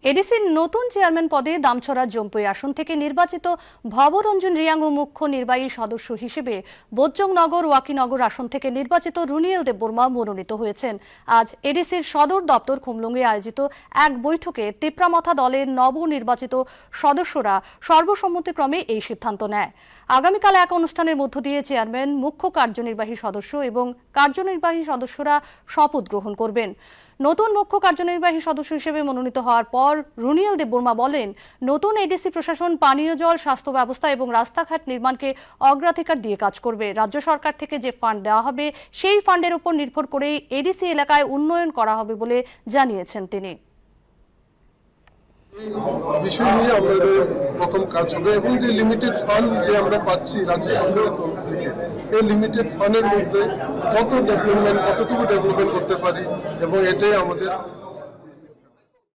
এডিসির নতুন চেয়ারম্যান পদে দামছড়া জম্পুই আসন থেকে নির্বাচিত ভবরঞ্জন রিয়াং মুখ্য নির্বাহী সদস্য হিসেবে বোজ্জংনগর ওয়াকিনগর আসন থেকে নির্বাচিত রুনিয়েল দেববর্মা মনোনীত হয়েছেন। আজ এডিসির সদর দপ্তর খুমলুঙ্গে আয়োজিত এক বৈঠকে তেপ্রামথা দলের নবনির্বাচিত সদস্যরা সর্বসম্মতিক্রমে এই সিদ্ধান্ত নেয়। আগামীকাল এক অনুষ্ঠানের মধ্য দিয়ে চেয়ারম্যান, মুখ্য কার্যনির্বাহী সদস্য এবং কার্যনির্বাহী সদস্যরা শপথ গ্রহণ করবেন। নতুন মুখ্য কার্যনির্বাহী সদস্য হিসেবে মনোনীত হওয়ার পর রুনিয়েল দেববর্মা বলেন, নতুন এডিসি প্রশাসন পানীয় জল, স্বাস্থ্য ব্যবস্থা এবং রাস্তাঘাট নির্মাণকে অগ্রাধিকার দিয়ে কাজ করবে। রাজ্য সরকার থেকে যে ফান্ড দেওয়া হবে সেই ফান্ডের উপর নির্ভর করেই এডিসি এলাকায় উন্নয়ন করা হবে বলে জানিয়েছেন তিনি। বিষয় নিয়ে আমাদের প্রথম কাজ হবে এবং যে লিমিটেড ফান্ড যে আমরা পাচ্ছি রাজ্য সরকারের তরফ থেকে, এই লিমিটেড ফান্ডের মধ্যে কতটুকু ডেভেলপমেন্ট করতে পারি এবং এটাই আমাদের